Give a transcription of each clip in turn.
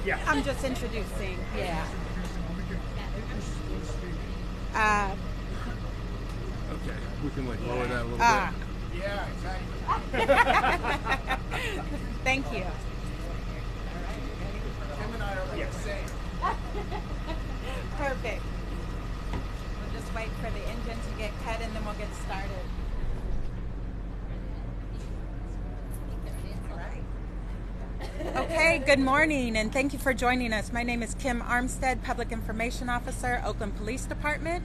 Yeah. I'm just introducing, yeah. Okay, we can like lower that a little Ah. bit. Yeah, exactly. Thank you. Tim and I are like the same. Perfect. We'll just wait for the engine to get cut and then we'll get started. Okay, good morning and thank you for joining us. My name is Kim Armstead, Public Information Officer, Oakland Police Department.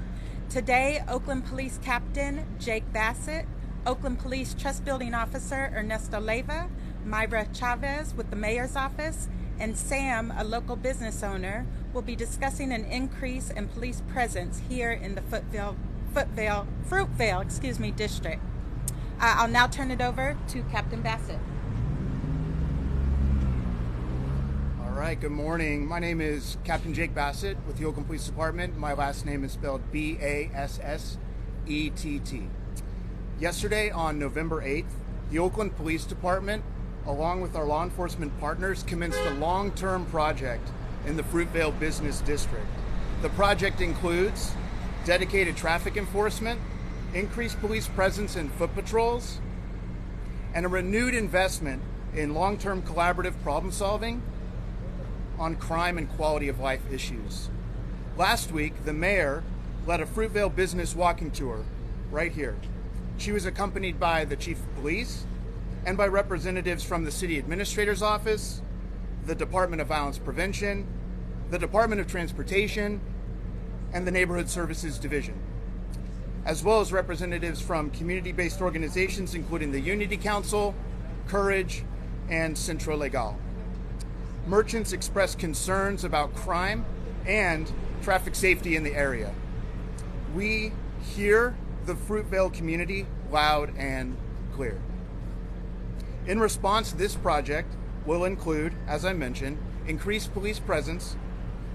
Today, Oakland Police Captain Jake Bassett, Oakland Police Trust Building Officer Ernesto Leyva, Myra Chavez with the Mayor's Office, and Sam, a local business owner, will be discussing an increase in police presence here in the Fruitvale district. I'll now turn it over to Captain Bassett. All right, good morning. My name is Captain Jake Bassett with the Oakland Police Department. My last name is spelled B-A-S-S-E-T-T. Yesterday, on November 8th, the Oakland Police Department, along with our law enforcement partners, commenced a long-term project in the Fruitvale Business District. The project includes dedicated traffic enforcement, increased police presence in foot patrols, and a renewed investment in long-term collaborative problem solving on crime and quality of life issues. Last week, the mayor led a Fruitvale business walking tour right here. She was accompanied by the chief of police and by representatives from the city administrator's office, the Department of Violence Prevention, the Department of Transportation, and the Neighborhood Services Division, as well as representatives from community-based organizations including the Unity Council, Courage, and Centro Legal. Merchants expressed concerns about crime and traffic safety in the area. We hear the Fruitvale community loud and clear. In response, this project will include, as I mentioned, increased police presence,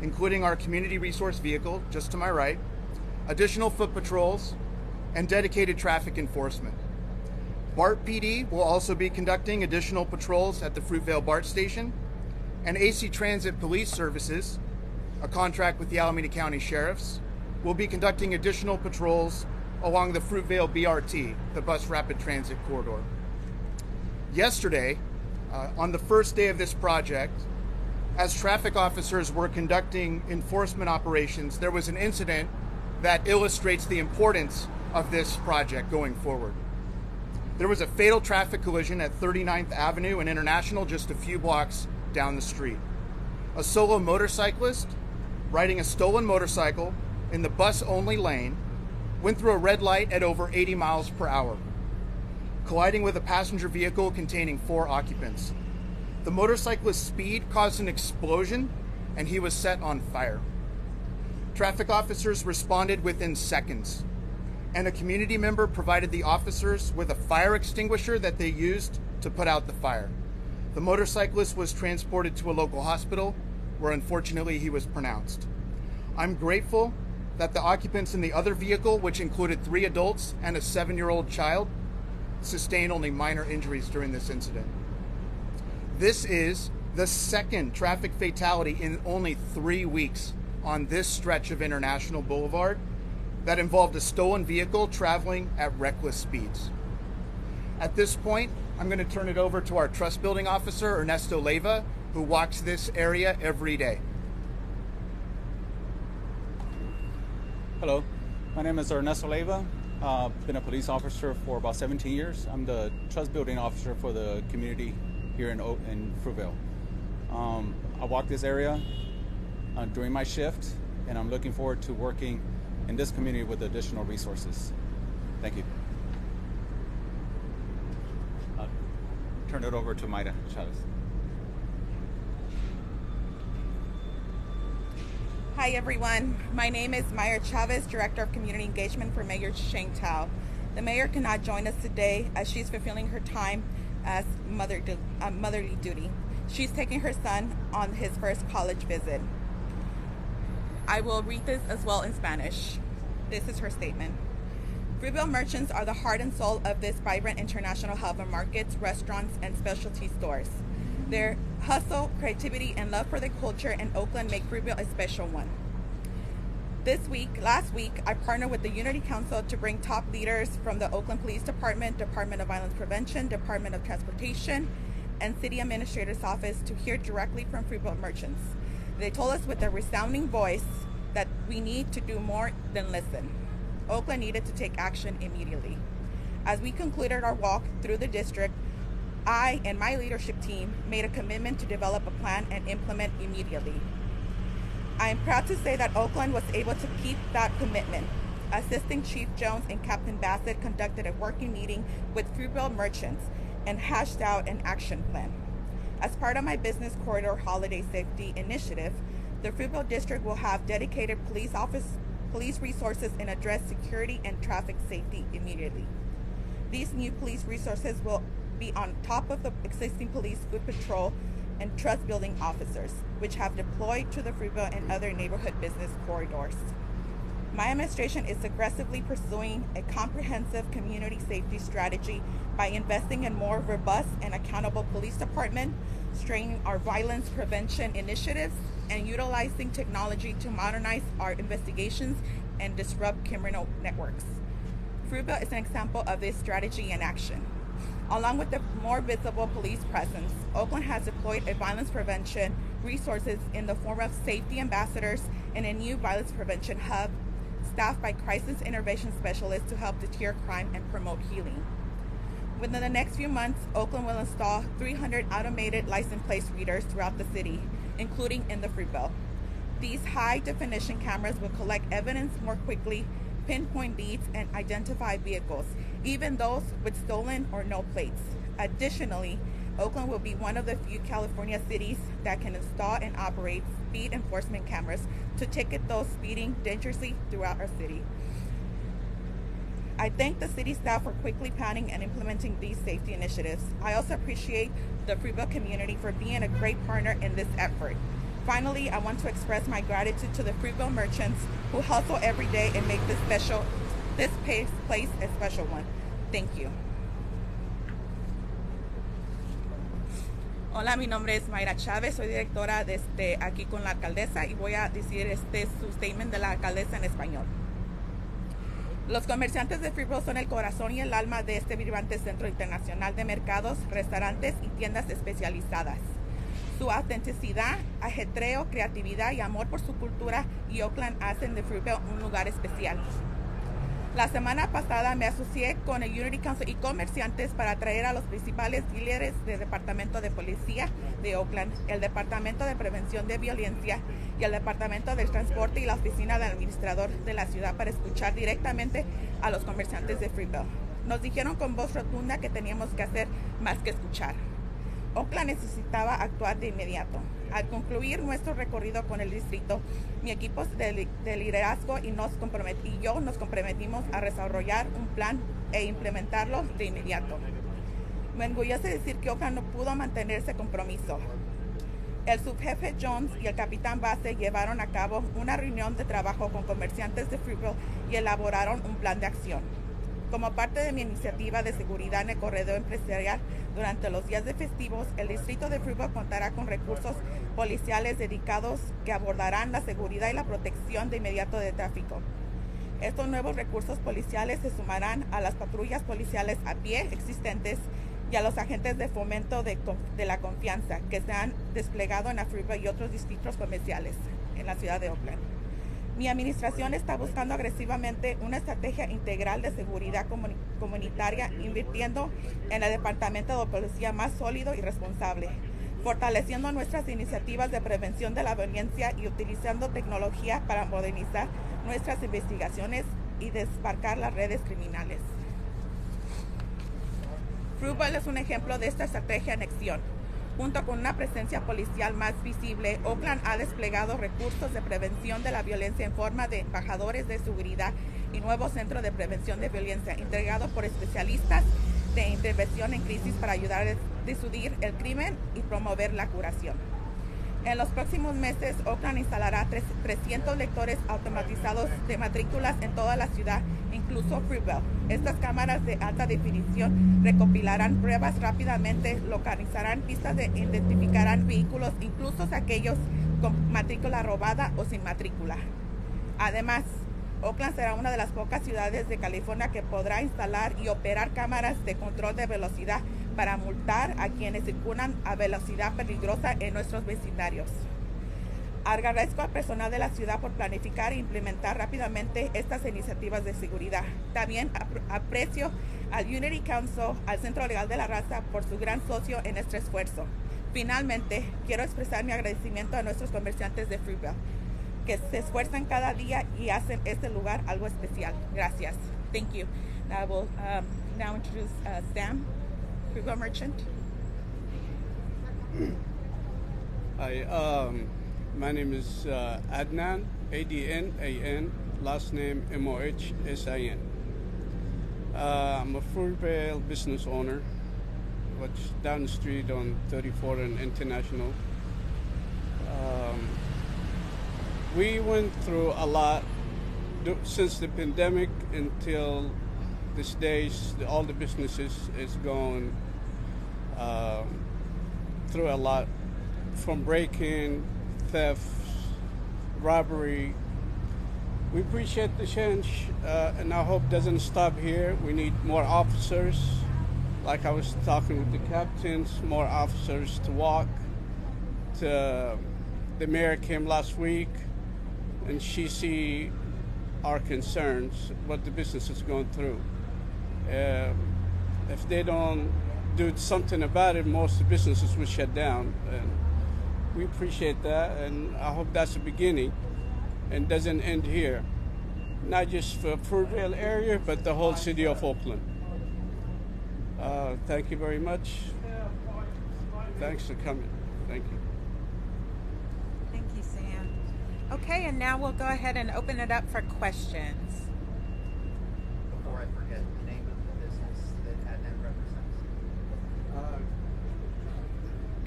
including our community resource vehicle, just to my right, additional foot patrols, and dedicated traffic enforcement. BART PD will also be conducting additional patrols at the Fruitvale BART station, and AC Transit Police Services, a contract with the Alameda County Sheriffs, will be conducting additional patrols along the Fruitvale BRT, the Bus Rapid Transit Corridor. Yesterday, on the first day of this project, as traffic officers were conducting enforcement operations, there was an incident that illustrates the importance of this project going forward. There was a fatal traffic collision at 39th Avenue and International, just a few blocks down the street. A solo motorcyclist riding a stolen motorcycle in the bus-only lane went through a red light at over 80 miles per hour, colliding with a passenger vehicle containing 4 occupants. The motorcyclist's speed caused an explosion and he was set on fire. Traffic officers responded within seconds, and a community member provided the officers with a fire extinguisher that they used to put out the fire. The motorcyclist was transported to a local hospital where unfortunately he was pronounced. I'm grateful that the occupants in the other vehicle, which included 3 adults and a 7-year-old child, sustained only minor injuries during this incident. This is the second traffic fatality in only 3 weeks on this stretch of International Boulevard that involved a stolen vehicle traveling at reckless speeds. At this point, I'm going to turn it over to our Trust Building Officer, Ernesto Leyva, who walks this area every day. Hello, my name is Ernesto Leyva. Been a police officer for about 17 years. I'm the Trust Building Officer for the community here in Fruitvale. I walk this area during my shift, and I'm looking forward to working in this community with additional resources. Thank you. I'll turn it over to Myra Chavez. Hi everyone, my name is Myra Chavez, Director of Community Engagement for Mayor Shane Tao. The mayor cannot join us today as she's fulfilling her time as motherly duty. She's taking her son on his first college visit. I will read this as well in Spanish. This is her statement. Fruitvale merchants are the heart and soul of this vibrant international hub of markets, restaurants, and specialty stores. Their Hustle, creativity, and love for the culture in Oakland make Fruitvale a special one. Last week, I partnered with the Unity Council to bring top leaders from the Oakland Police Department, Department of Violence Prevention, Department of Transportation, and City Administrator's Office to hear directly from Fruitvale merchants. They told us with a resounding voice that we need to do more than listen. Oakland needed to take action immediately. As we concluded our walk through the district, I and my leadership team made a commitment to develop a plan and implement immediately. I am proud to say that Oakland was able to keep that commitment. Assisting Chief Jones and Captain Bassett conducted a working meeting with Fruitvale merchants and hashed out an action plan. As part of my Business Corridor Holiday Safety Initiative, the Fruitvale District will have dedicated police resources and address security and traffic safety immediately. These new police resources will be on top of the existing police food patrol and trust building officers, which have deployed to the Fruitvale and other neighborhood business corridors. My administration is aggressively pursuing a comprehensive community safety strategy by investing in more robust and accountable police department, strengthening our violence prevention initiatives, and utilizing technology to modernize our investigations and disrupt criminal networks. Fruitvale is an example of this strategy in action. Along with the more visible police presence, Oakland has deployed a violence prevention resources in the form of safety ambassadors and a new violence prevention hub staffed by crisis intervention specialists to help deter crime and promote healing. Within the next few months, Oakland will install 300 automated license plate readers throughout the city, including in the Fruitvale. These high-definition cameras will collect evidence more quickly, pinpoint leads, and identify vehicles, even those with stolen or no plates. Additionally, Oakland will be one of the few California cities that can install and operate speed enforcement cameras to ticket those speeding dangerously throughout our city. I thank the city staff for quickly planning and implementing these safety initiatives. I also appreciate the Fruitvale community for being a great partner in this effort. Finally, I want to express my gratitude to the Fruitvale merchants who hustle every day and make this place a special one. Thank you. Hola, mi nombre es Mayra Chávez, soy directora aquí con la alcaldesa y voy a decir su statement de la alcaldesa en español. Los comerciantes de Fruitvale son el corazón y el alma de este vibrante centro internacional de mercados, restaurantes y tiendas especializadas. Su autenticidad, ajetreo, creatividad y amor por su cultura y Oakland hacen de Fruitvale un lugar especial. La semana pasada me asocié con el Unity Council y comerciantes para traer a los principales líderes del Departamento de Policía de Oakland, el Departamento de Prevención de Violencia y el Departamento del Transporte y la Oficina del Administrador de la ciudad para escuchar directamente a los comerciantes de Fruitvale. Nos dijeron con voz rotunda que teníamos que hacer más que escuchar. Oakland necesitaba actuar de inmediato. Al concluir nuestro recorrido con el distrito, mi equipo de liderazgo y yo nos comprometimos a desarrollar un plan e implementarlo de inmediato. Me enorgullece decir que Oakland no pudo mantener ese compromiso. El subjefe Jones y el capitán Bassett llevaron a cabo una reunión de trabajo con comerciantes de Fruitvale y elaboraron un plan de acción. Como parte de mi iniciativa de seguridad en el corredor empresarial durante los días de festivos, el distrito de Fruitvale contará con recursos policiales dedicados que abordarán la seguridad y la protección de inmediato de tráfico. Estos nuevos recursos policiales se sumarán a las patrullas policiales a pie existentes y a los agentes de fomento de la confianza que se han desplegado en la Fruitvale y otros distritos comerciales en la ciudad de Oakland. Mi administración está buscando agresivamente una estrategia integral de seguridad comunitaria, invirtiendo en el departamento de policía más sólido y responsable, fortaleciendo nuestras iniciativas de prevención de la violencia y utilizando tecnología para modernizar nuestras investigaciones y desbarcar las redes criminales. Fruitvale es un ejemplo de esta estrategia en acción. Junto con una presencia policial más visible, Oakland ha desplegado recursos de prevención de la violencia en forma de embajadores de seguridad y nuevo centro de prevención de violencia, integrado por especialistas de intervención en crisis para ayudar a disuadir el crimen y promover la curación. En los próximos meses, Oakland instalará 300 lectores automatizados de matrículas en toda la ciudad, incluso Fruitvale. Estas cámaras de alta definición recopilarán pruebas rápidamente, localizarán pistas e identificarán vehículos, incluso aquellos con matrícula robada o sin matrícula. Además, Oakland será una de las pocas ciudades de California que podrá instalar y operar cámaras de control de velocidad para multar a quienes circulan a velocidad peligrosa en nuestros vecindarios. Agradezco al personal de la ciudad por planificar e implementar rápidamente estas iniciativas de seguridad. También aprecio al Unity Council, al Centro Legal de la Raza, por su gran socio en este esfuerzo. Finalmente, quiero expresar mi agradecimiento a nuestros comerciantes de Fruitvale, que se esfuerzan cada día y hacen este lugar algo especial. Gracias. Thank you. I will now introduce Sam, Fruitvale merchant. Hi, my name is Adnan, A-D-N-A-N, last name M-O-H-S-I-N. I'm a Fruitvale business owner, which down the street on 34th and International. We went through a lot since the pandemic until these days. All the businesses is going through a lot, from break-in, theft, robbery. We appreciate the change, and I hope it doesn't stop here. We need more officers. Like I was talking with the captains, more officers to walk. The mayor came last week, and she see our concerns, what the business is going through. If they don't do something about it, most of the businesses will shut down. And we appreciate that, and I hope that's the beginning and doesn't end here. Not just for Fruitvale area, but the whole city of Oakland. Thank you very much. Thanks for coming. Thank you. Thank you, Sam. Okay, and now we'll go ahead and open it up for questions. Before I forget, the name of the business that Adnan represents?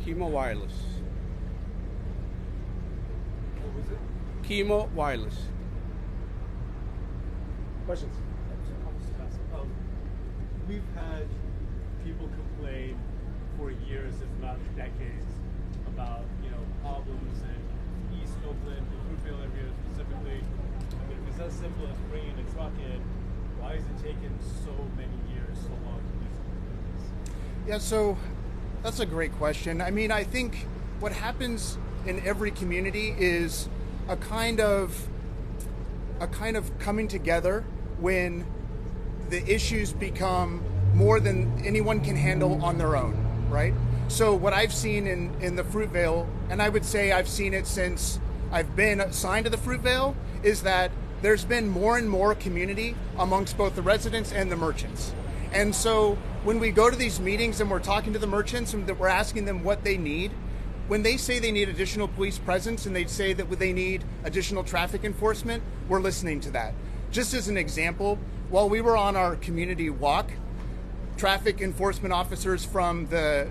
Chemo Wireless. What was it? Chemo Wireless. Questions? We've had people complain for years, if not decades, about problems in East Oakland, the Fruitvale area specifically. I mean, if it's as simple as bringing a truck in, why is it taking so many years, so long to do something like this? Yeah, so that's a great question. I mean, I think what happens in every community is a kind of coming together when the issues become more than anyone can handle on their own, right? So what I've seen in the Fruitvale, and I would say I've seen it since I've been assigned to the Fruitvale, is that there's been more and more community amongst both the residents and the merchants. And so when we go to these meetings and we're talking to the merchants and we're asking them what they need, when they say they need additional police presence and they say that they need additional traffic enforcement, we're listening to that. Just as an example, while we were on our community walk, traffic enforcement officers from the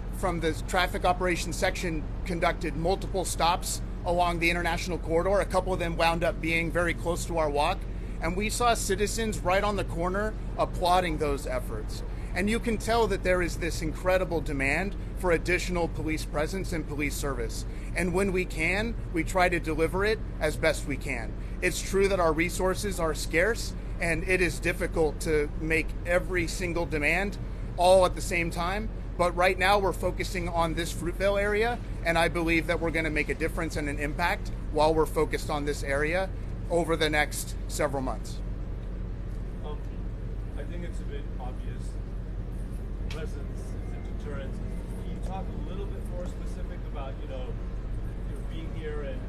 traffic operations section conducted multiple stops along the international corridor. A couple of them wound up being very close to our walk, and we saw citizens right on the corner applauding those efforts. And you can tell that there is this incredible demand for additional police presence and police service. And when we can, we try to deliver it as best we can. It's true that our resources are scarce, and it is difficult to make every single demand all at the same time. But right now we're focusing on this Fruitvale area, and I believe that we're going to make a difference and an impact while we're focused on this area over the next several months. I think it's a bit obvious. Presence is a deterrent. Can you talk a little bit more specific about, being here and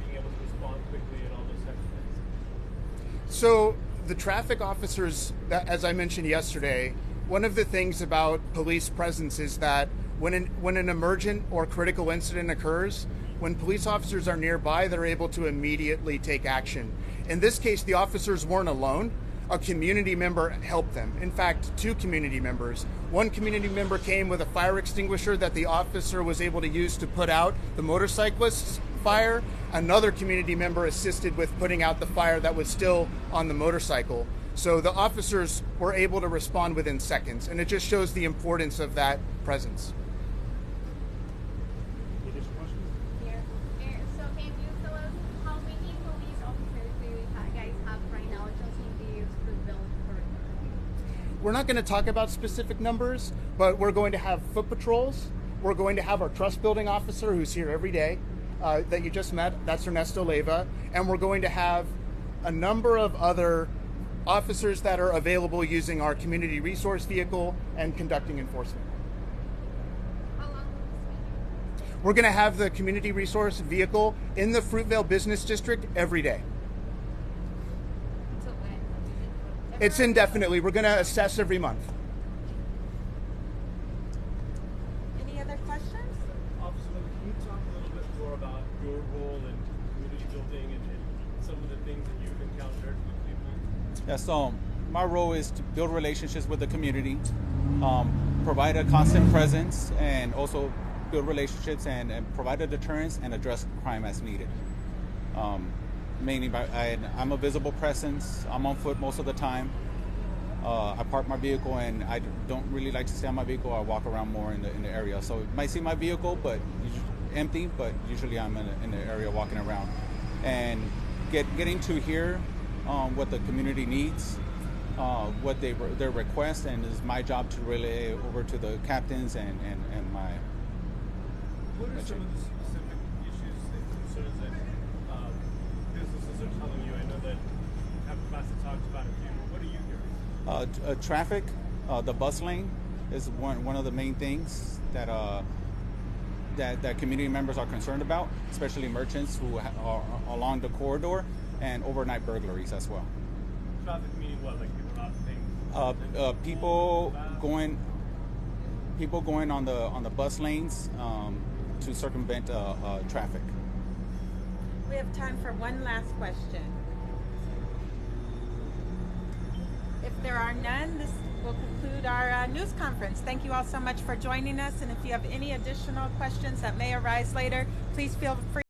being able to respond quickly and all those types of things? So the traffic officers, as I mentioned yesterday, one of the things about police presence is that when an emergent or critical incident occurs, when police officers are nearby, they're able to immediately take action. In this case, the officers weren't alone. A community member helped them. In fact, two community members. One community member came with a fire extinguisher that the officer was able to use to put out the motorcyclists fire. Another community member assisted with putting out the fire that was still on the motorcycle. So the officers were able to respond within seconds, and it just shows the importance of that presence. Any additional questions? Here. So can you tell us how many police officers do you guys have right now just in the Fruitvale corridor? We're not going to talk about specific numbers, but we're going to have foot patrols. We're going to have our trust building officer who's here every day that you just met. That's Ernesto Leyva. And we're going to have a number of other officers that are available using our community resource vehicle and conducting enforcement. How long will this be? We're going to have the community resource vehicle in the Fruitvale Business District every day. Until when? It's indefinitely. We're going to assess every month. Any other questions? Officer, can you talk a little bit more about your role in community building and some of the things that you've encountered with people? Yeah, so my role is to build relationships with the community, provide a constant presence, and also build relationships and provide a deterrence and address crime as needed. Mainly I'm a visible presence. I'm on foot most of the time. I park my vehicle, and I don't really like to stay on my vehicle. I walk around more in the area. So you might see my vehicle, but empty. But usually I'm in the area walking around, and getting to hear what the community needs, what their requests, and it's my job to relay over to the captains and my. What are some of the specific issues and concerns that businesses are telling you? I know that Captain Bassett talked about a few. What are you hearing? Traffic, the bus lane is one of the main things that that community members are concerned about, especially merchants who are along the corridor, and overnight burglaries as well. Traffic meaning what? Like people not paying? People going on the bus lanes to circumvent traffic. We have time for one last question. If there are none, this will conclude our news conference. Thank you all so much for joining us, and if you have any additional questions that may arise later, please feel free